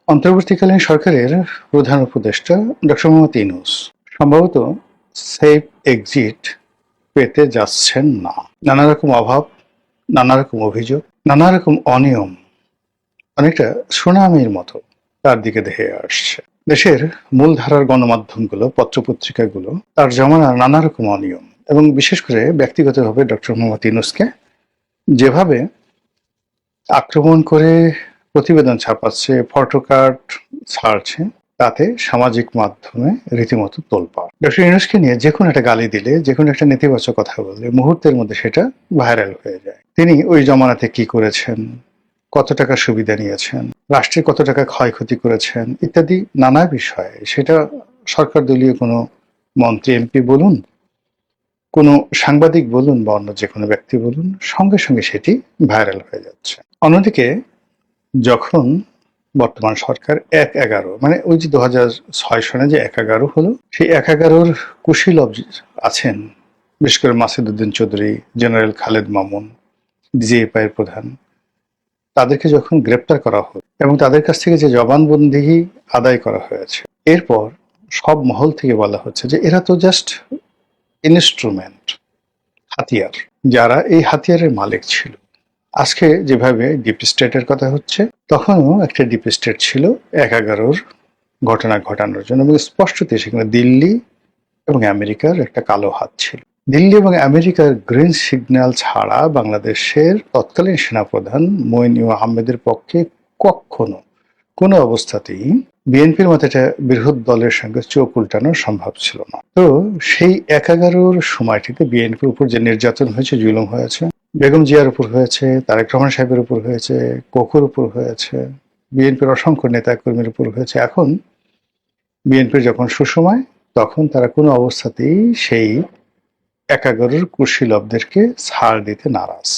অন্তর্বর্তীকালীন সরকারের প্রধান উপদেষ্টা ডক্টর মোহাম্মদ ইউনূস সম্ভবত সেফ এক্সিট পেতে যাচ্ছেন না। নানা রকম অভাব, নানা রকম অভিযোগ, নানা রকম অনিয়ম অনেকটা সুনামির মতো তার দিকে ধেয়ে আসছে। দেশের মূলধারার গণমাধ্যমগুলো, পত্রপত্রিকাগুলো তার জমানার নানা রকম অনিয়ম এবং বিশেষ করে ব্যক্তিগতভাবে ডক্টর মোহাম্মদ ইউনূসকে যেভাবে আক্রমণ করে প্রতিবেদন ছাপাচ্ছে, ফটোকার্ড ছাড়ছে, তাতে সামাজিক মাধ্যমে রীতিমতো তোলপাড়। ডক্টর ইউনূসকে নিয়ে যে কোনো একটা গালি দিলে, যে কোনো একটা নেতিবাচক কথা বললে মুহূর্তের মধ্যে সেটা ভাইরাল হয়ে যায়। তিনি ওই জমানাতে কি করেছেন, কত টাকা সুবিধা নিয়েছেন, রাষ্ট্রের কত টাকা ক্ষয়ক্ষতি করেছেন ইত্যাদি নানা বিষয়ে সেটা সরকার দলীয় কোনো মন্ত্রী এমপি বলুন, কোনো সাংবাদিক বলুন বা অন্য যে কোনো ব্যক্তি বলুন, সঙ্গে সঙ্গে সেটি ভাইরাল হয়ে যাচ্ছে। অন্যদিকে যখন বর্তমান সরকার ১/১১ মানে ওই যে ২০০৬ সনে যে ১/১১ হলো, সেই ১/১১-র কুশীলব আছেন, বিশেষ করে মাসুদ উদ্দিন চৌধুরী, জেনারেল খালেদ মামুন, ডিজিএফআই এর প্রধান, তাদেরকে যখন গ্রেপ্তার করা হলো এবং তাদের কাছ থেকে যে জবানবন্দি আদায় করা হয়েছে, এরপর সব মহল থেকে বলা হচ্ছে যে এরা তো জাস্ট ইনস্ট্রুমেন্ট, হাতিয়ার। যারা এই হাতিয়ারের মালিক ছিল, আজকে যেভাবে ডিপ স্টেটের কথা হচ্ছে, তখনও একটা ডিপ স্টেট ছিল ১/১১-র ঘটনা ঘটানোর জন্য এবং স্পষ্টতই সেখানে দিল্লি এবং আমেরিকার একটা কালো হাত ছিল। দিল্লি এবং আমেরিকার গ্রিন সিগন্যাল ছাড়া বাংলাদেশের তৎকালীন সেনাপ্রধান মঈন আহমেদের পক্ষে কখনো কোনো অবস্থাতেই বিএনপির মতো একটা বৃহৎ দলের সঙ্গে চোখ উল্টানো সম্ভব ছিল না। তো সেই ১/১১-র সময়টিতে বিএনপির উপর যে নির্যাতন হয়েছে, জুলুম হয়েছে, বেগম জিয়ার উপর হয়েছে, তারেক রহমান সাহেবের উপর হয়েছে, কোকুর উপর হয়েছে, বিএনপির অসংখ্য নেতা কর্মীর উপর হয়েছে। এখন বিএনপির যখন সুসময়, তখন তারা কোনো অবস্থাতেই সেই ১/১১-র কুশীলবদেরকে ছাড় দিতে নারাজ।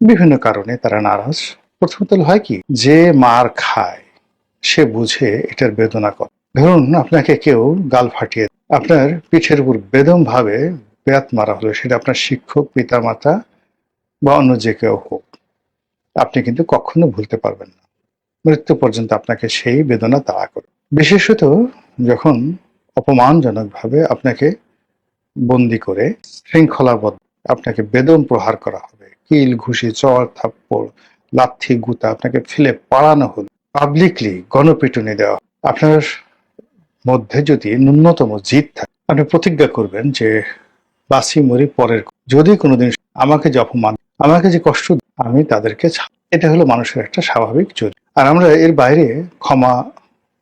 বিভিন্ন কারণে তারা নারাজ। প্রথমত হয় কি, যে মার খায় সে বুঝে এটার বেদনা কত। ধরুন আপনাকে কেউ গাল ফাটিয়ে, আপনার পিঠের উপর বেদম ভাবে বেত মারা হলো, সেটা আপনার শিক্ষক, পিতামাতা বা অন্য যে কেউ হোক, আপনি কিন্তু কখনো ভুলতে পারবেন না। মৃত্যু পর্যন্ত আপনাকে সেই বেদনা তাড়া করে। বিশেষত যখন অপমানজনকভাবে আপনাকে বন্দি করে শৃঙ্খলাবদ্ধ আপনাকে বেদম প্রহার করা হবে, কিল, ঘুষি, চড়, থাপ্পড়, লাথি, গুতা আপনাকে ফেলে পাড়ানো হলো, পাবলিকলি গণপিটুনি দেওয়া। আপনার মধ্যে যদি ন্যূনতম জিদ থাকে, আপনি প্রতিজ্ঞা করবেন যে বাঁচি মরি পরের, যদি কোনোদিন আমাকে যে অপমান, আমাকে যে কষ্ট, আমি তাদেরকে এটা হলো মানুষের একটা স্বাভাবিক চরিত্র। আর আমরা এর বাইরে ক্ষমা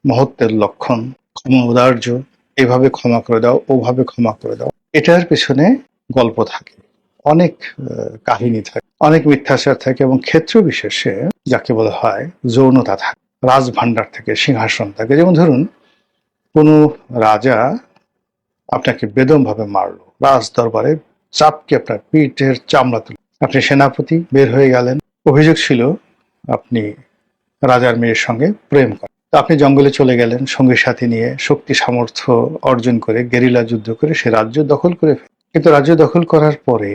মহত্বের লক্ষণ, ক্ষমা উদার্য, এভাবে ক্ষমা করে দাও, ওভাবে ক্ষমা করে দাও, এটার পেছনে গল্প থাকে, অনেক কাহিনী থাকে, অনেক মিথ্যাচার থাকে এবং ক্ষেত্র বিশেষে যাকে বলা হয় যৌনতা থাকে, রাজভান্ডার থেকে সিংহাসন থাকে। যেমন ধরুন কোন রাজা আপনাকে বেদম ভাবে মারলো, রাজ দরবারে চাপকে আপনার পিঠের চামড়া তুলে, আপনি সেনাপতি, বের হয়ে গেলেন, অভিযোগ ছিল আপনি রাজার মেয়ের সঙ্গে প্রেম করেন। আপনি জঙ্গলে চলে গেলেন সঙ্গী সাথী নিয়ে, শক্তি সামর্থ্য অর্জন করে, গেরিলা যুদ্ধ করে সে রাজ্য দখল করে কিন্তু রাজ্য দখল করার পরে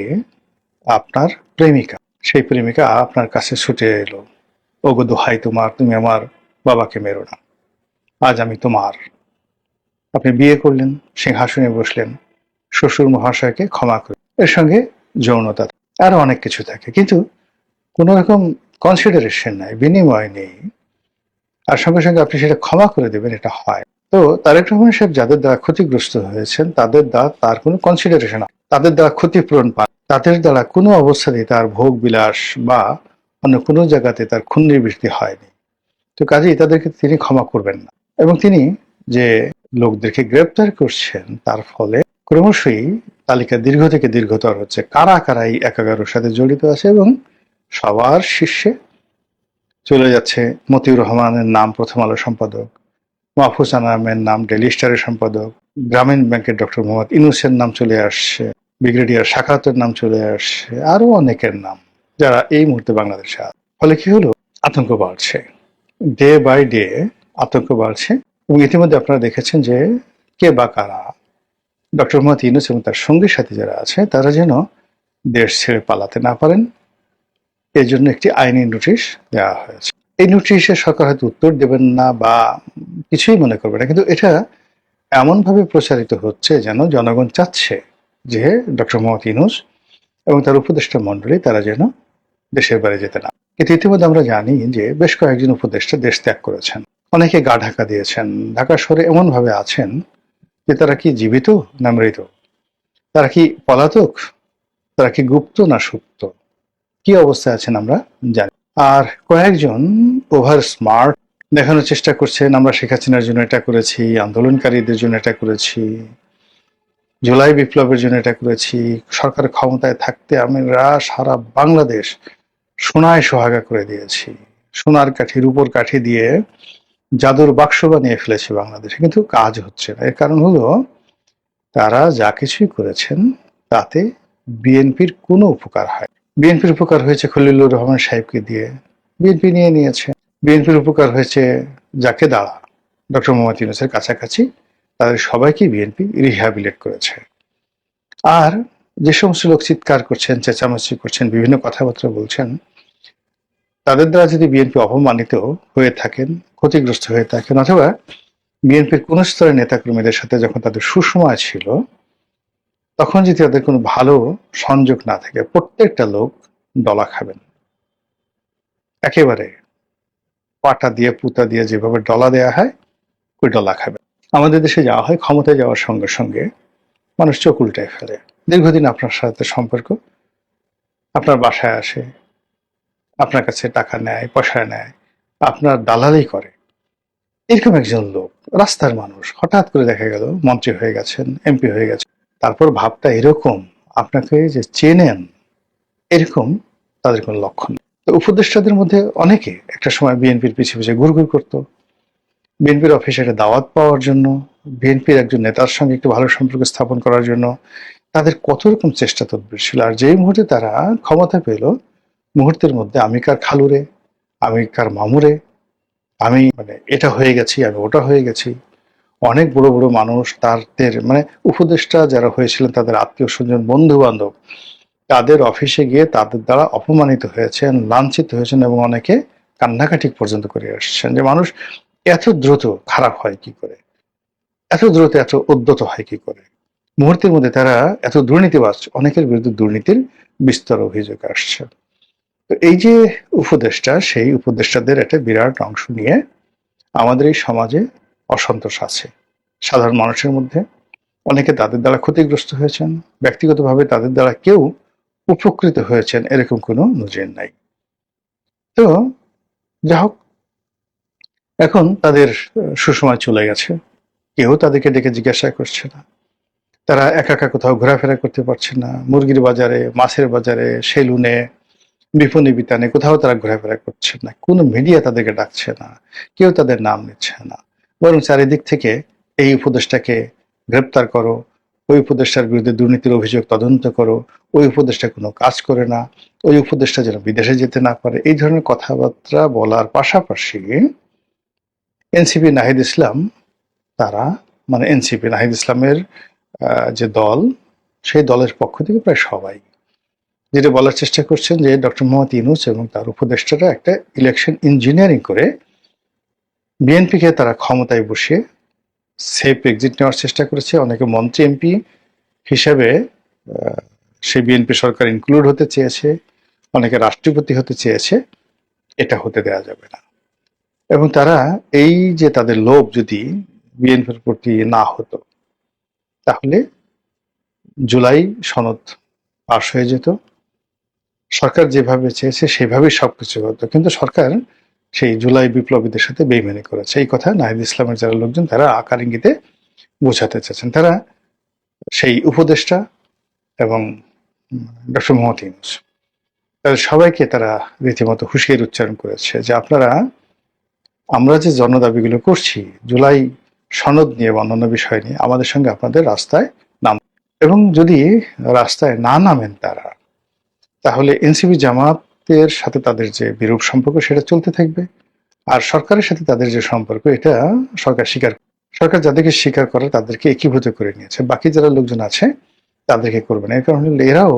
আপনার প্রেমিকা, সেই প্রেমিকা আপনার কাছে ছুটে এলো, ওগো দোহাই তোমার, তুমি আমার বাবাকে মেরো না, আজ আমি তোমার। আপনি বিয়ে করলেন, সিংহাসনে বসলেন, শ্বশুর মহাশয়কে ক্ষমা করে, এর সঙ্গে যৌনতা, আরো অনেক কিছু থাকে, কিন্তু কোন রকম কনসিডারেশন নাই, বিনিময় নেই, আর সঙ্গে সঙ্গে আপনি সেটা ক্ষমা করে দেবেন, এটা হয়। তো তারেক রহমান সাহেব যাদের দ্বারা ক্ষতিগ্রস্ত হয়েছেন, তাদের দ্বারা তার কোনো কনসিডারেশন, তাদের দ্বারা ক্ষতিপূরণ পান, তাদের দ্বারা কোনো অবস্থাতেই তার ভোগ বিলাস বা অন্য কোনো জায়গাতে তার খুন নিবৃত্তি হয়নি। তো কাজেই তাদেরকে তিনি ক্ষমা করবেন না। এবং তিনি যে লোকদেরকে গ্রেপ্তার করছেন, তার ফলে ক্রমশই তালিকা দীর্ঘ থেকে দীর্ঘতর হচ্ছে, কারা কারা এই ১/১১-র সাথে জড়িত আছে। এবং সবার শীর্ষে চলে যাচ্ছে মতিউর রহমানের নাম প্রথম আলো সম্পাদক, মাহফুজ আনামের নাম ডেইলি স্টারের সম্পাদক, গ্রামীণ ব্যাংকের ডক্টর মোহাম্মদ ইউনূসের নাম চলে আসছে, ব্রিগেডিয়ার সাখাওয়াতের নাম চলে আসছে, আরো অনেকের নাম, যারা এই মুহূর্তে বাংলাদেশে আছে। ফলে কি হলো, আতঙ্ক বাড়ছে, ডে বাই ডে আতঙ্ক বাড়ছে। এবং ইতিমধ্যে আপনারা দেখেছেন যে কে বা কারা ডক্টর মোহাম্মদ ইউনূস এবং তার সঙ্গী সাথী যারা আছে, তারা যেন দেশ ছেড়ে পালাতে না পারেন, এর জন্য একটি আইনি নোটিশ দেওয়া হয়েছে। এই নোটিশে সরকার হয়তো উত্তর দেবেন না বা কিছুই মনে করবে না, কিন্তু এটা এমনভাবে প্রচারিত হচ্ছে যেন জনগণ চাচ্ছে যে ডক্টর মোহাম্মদ ইউনূস এবং তার উপদেষ্টা মণ্ডলী তারা যেন দেশের বাইরে যেতে না। কিন্তু ইতিমধ্যে আমরা জানি যে বেশ কয়েকজন উপদেষ্টা দেশ ত্যাগ করেছেন, অনেকে গা ঢাকা দিয়েছেন, ঢাকা শহরে এমন ভাবে আছেন যে তারা কি জীবিত না মৃত, তারা কি পলাতক, তারা কি গুপ্ত না সুপ্ত, কি অবস্থায় আছেন আমরা জানি। আর কয়েকজন ওভার স্মার্ট দেখানোর চেষ্টা করছেন, আমরা শেখ হাসিনার জন্য এটা করেছি, আন্দোলনকারীদের জন্য এটা করেছি, জুলাই বিপ্লবের জন্য এটা করেছি, সরকার ক্ষমতায় থাকতে আমরা সারা বাংলাদেশ সোনায় সোহাগা করে দিয়েছি, সোনার কাঠি রূপোর কাঠি দিয়ে জাদুর বাক্স বানিয়ে ফেলেছি বাংলাদেশে, কিন্তু কাজ হচ্ছে না। এর কারণ হলো তারা যা কিছুই করেছেন তাতে বিএনপির কোনো উপকার হয়। বিএনপির উপকার হয়েছে খলিলুর রহমান সাহেবকে দিয়ে, বিএনপি নিয়ে নিয়েছে। বিএনপির উপকার হয়েছে যাকে দ্বারা ডক্টর মোহাম্মদ ইউনূসের কাছাকাছি, তাদের সবাইকে বিএনপি রিহ্যাবিলিট করেছে। আর যে সমস্ত লোক চিৎকার করছেন, চেঁচামেচি করছেন, বিভিন্ন কথাবার্তা বলছেন, তাদের দ্বারা যদি বিএনপি অপমানিত হয়ে থাকেন, ক্ষতিগ্রস্ত হয়ে থাকেন, অথবা বিএনপির কোন স্তরের নেতাকর্মীদের সাথে যখন তাদের সুসময় ছিল তখন যদি তাদের কোনো ভালো সংযোগ না থাকে, প্রত্যেকটা লোক ডলা খাবেন, একেবারে পাটা দিয়ে পুতা দিয়ে যেভাবে ডলা দেয়া হয় ওই ডলা খাবেন। আমাদের দেশে যাওয়া হয়, ক্ষমতায় যাওয়ার সঙ্গে সঙ্গে মানুষ চোখ উল্টায় ফেলে। দীর্ঘদিন আপনার সাথে সম্পর্ক, আপনার বাসায় আসে, আপনার কাছে টাকা নেয়, পয়সা নেয়, আপনার দালালি করে, এরকম একজন লোক, রাস্তার মানুষ, হঠাৎ করে দেখা গেল মন্ত্রী হয়ে গেছেন, এমপি হয়ে গেছেন, তারপর ভাবটা এরকম আপনাকে যে চেনেন এরকম তাদের কোনো লক্ষণ নেই। তো উপদেষ্টাদের মধ্যে অনেকে একটা সময় বিএনপির পিছিয়ে পিছিয়ে ঘুরঘুর করতো, বিএনপির অফিসে একটা দাওয়াত পাওয়ার জন্য, বিএনপির একজন নেতার সঙ্গে একটু ভালো সম্পর্ক স্থাপন করার জন্য তাদের কত রকম চেষ্টা তদবির ছিল। আর যেই মুহূর্তে তারা ক্ষমতা পেল, মুহূর্তের মধ্যে আমি কার খালুরে, আমি কার মামুরে, আমি মানে এটা হয়ে গেছি, আমি ওটা হয়ে গেছি। অনেক বড় বড় মানুষ তাদের মানে উপদেষ্টা যারা হয়েছিলেন তাদের আত্মীয় স্বজন বন্ধু বান্ধব তাদের অফিসে গিয়ে তাদের দ্বারা অপমানিত হয়েছেন, লাঞ্ছিত হয়েছেন এবং অনেকে কান্নাকাটি পর্যন্ত করে আসছেন যে মানুষ এত দ্রুত খারাপ হয় কি করে, এত দ্রুত এত উদ্যত হয় কি করে। মুহূর্তের মধ্যে তারা এত দুর্নীতিবাজ, অনেকের বিরুদ্ধে দুর্নীতির বিস্তর অভিযোগ আসছে। তো এই যে উপদেষ্টা, সেই উপদেষ্টাদের একটা বিরাট অংশ নিয়ে আমাদের এই সমাজে অসন্তোষ আছে সাধারণ মানুষের মধ্যে। অনেকে তাদের দ্বারা ক্ষতিগ্রস্ত হয়েছেন, ব্যক্তিগতভাবে তাদের দ্বারা কেউ উপকৃত হয়েছেন এরকম কোনো নজির নাই। তো যা হোক, এখন তাদের সুসময় চলে গেছে, কেউ তাদেরকে ডেকে জিজ্ঞাসা করছে না, তারা একা একা কোথাও ঘোরাফেরা করতে পারছে না, মুরগির বাজারে, মাছের বাজারে, সেলুনে, বিপণী বিতানে কোথাও তারা ঘোরাফেরা করছে না, কোনো মিডিয়া তাদেরকে ডাকছে না, কেউ তাদের নাম নিচ্ছে না, বরং চারিদিক থেকে এই উপদেশটাকে গ্রেপ্তার করো, ওই উপদেষ্টার বিরুদ্ধে দুর্নীতির অভিযোগ তদন্ত করো, ওই উপদেষ্টা কোনো কাজ করে না, ওই উপদেষ্টা যেন বিদেশে যেতে না পারে, এই ধরনের কথাবার্তা বলার পাশাপাশি এনসিপি নাহিদ ইসলাম তারা মানে এনসিপি নাহিদ ইসলামের যে দল, সেই দলের পক্ষ থেকে প্রায় সবাই যেটা বলার চেষ্টা করছেন যে ডক্টর মোহাম্মদ ইউনূস এবং তার উপদেষ্টারা একটা ইলেকশন ইঞ্জিনিয়ারিং করে বিএনপিকে তারা ক্ষমতায় বসিয়ে সেফ এক্সিট নেওয়ার চেষ্টা করেছে। অনেকে মন্ত্রী এমপি হিসেবে সেই বিএনপি সরকার ইনক্লুড হতে চেয়েছে, অনেকে রাষ্ট্রপতি হতে চেয়েছে, এটা হতে দেওয়া যাবে না। এবং তারা এই যে তাদের লোভ যদি বিএনপির প্রতি না হতো তাহলে জুলাই সনদ পাশ হয়ে যেত, সরকার যেভাবে চেয়েছে সেভাবেই সবকিছু হতো। কিন্তু সরকার সেই জুলাই বিপ্লবীদের সাথে বেইমানি করেছে, এই কথা নাহিদ ইসলামের যারা লোকজন তারা আকার ইঙ্গিতে বোঝাতে চাচ্ছেন। তারা সেই উপদেষ্টা এবং ডক্টর মোহাম্মদ ইউনূস তাদের সবাইকে তারা রীতিমতো হুঁশিয়ারি উচ্চারণ করেছে যে আপনারা আমরা যে জনদাবিগুলো করছি জুলাই সনদ নিয়ে বা অন্যান্য বিষয় নিয়ে, আমাদের সঙ্গে আপনাদের রাস্তায় নাম, এবং যদি রাস্তায় না নামেন তারা, তাহলে এনসিপি জামাতের সাথে তাদের যে বিরূপ সম্পর্ক সেটা চলতে থাকবে, আর সরকারের সাথে তাদের যে সম্পর্ক এটা সরকার যাদেরকে স্বীকার করে তাদেরকে একীভূত করে নিয়েছে, বাকি যারা লোকজন আছে তাদেরকে করবে না। এর কারণে এরাও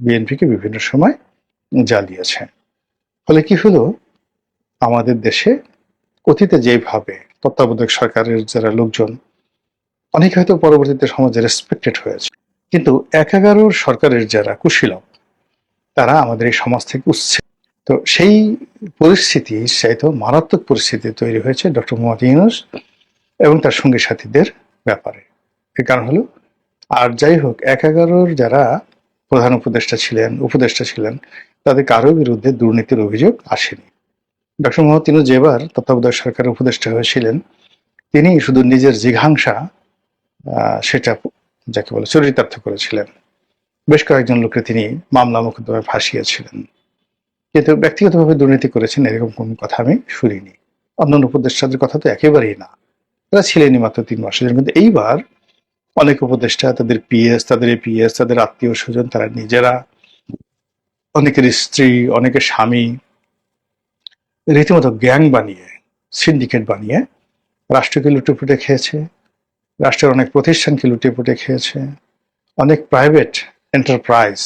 বিএনপিকে বিভিন্ন সময় জ্বালিয়েছে। ফলে কি হলো, আমাদের দেশে অতীতে যেভাবে তত্ত্বাবধায়ক সরকারের যারা লোকজন অনেকে হয়তো পরবর্তীতে সমাজে রেসপেক্টেড হয়েছে, কিন্তু ১/১১ সরকারের যারা কুশীলব তারা আমাদের এই সমাজ থেকে উচ্ছেদ। তো সেই পরিস্থিতি চাইতেও মারাত্মক পরিস্থিতি তৈরি হয়েছে ডক্টর মোহাম্মদ ইউনূস এবং তার সঙ্গী সাথীদের ব্যাপারে। এর কারণ হলো, আর যাই হোক ১/১১ যারা প্রধান উপদেষ্টা ছিলেন তাদের কারো বিরুদ্ধে দুর্নীতির অভিযোগ আসেনি। ডক্টর মোহাম্মদ ইউনূস যেবার তত্ত্বাবধায়ক সরকারের উপদেষ্টা হয়েছিলেন, তিনি শুধু নিজের জিঘাংসা সেটা যাকে বলে চরিতার্থ করেছিলেন। বেশ কয়েকজন লোককে তিনি মামলা মোকদ্দমায় ফাঁসিয়েছিলেন, কিন্তু ব্যক্তিগতভাবে দুর্নীতি করেছেন এরকম কোনো কথা আমি শুনিনি। অন্যান্য উপদেষ্টাদের কথা তো একেবারেই না, তারা ছিলেনই মাত্র ৩ মাসের জন্য। কিন্তু এইবার অনেক উপদেষ্টা, তাদের পিএস, তাদের এপিএস, তাদের আত্মীয় স্বজন, তারা নিজেরা, অনেকের স্ত্রী, অনেকের স্বামী, রীতিমতো গ্যাং বানিয়ে, সিন্ডিকেট বানিয়ে রাষ্ট্রকে লুটেপুটে খেয়েছে, রাষ্ট্রের অনেক প্রতিষ্ঠানকে লুটেপুটে খেয়েছে, অনেক প্রাইভেট এন্টারপ্রাইজ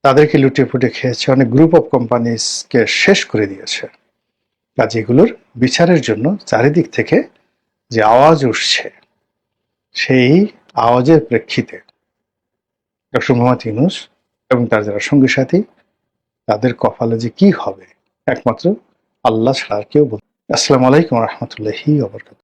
তাদেরকে লুটেপুটে খেয়েছে, অনেক গ্রুপ অফ কোম্পানিজকে শেষ করে দিয়েছে। কাজে এগুলোর বিচারের জন্য চারিদিক থেকে যে আওয়াজ উঠছে, সেই আওয়াজের প্রেক্ষিতে ডক্টর মোহাম্মদ ইউনূস এবং তার যারা সঙ্গী সাথী, তাদের কপালে যে কি হবে একমাত্র আল্লাহ ছাড়া আর কেউ বলতে। আসসালামু আলাইকুম রহমতুল্লাহি ওয়া বারাকাতুহু।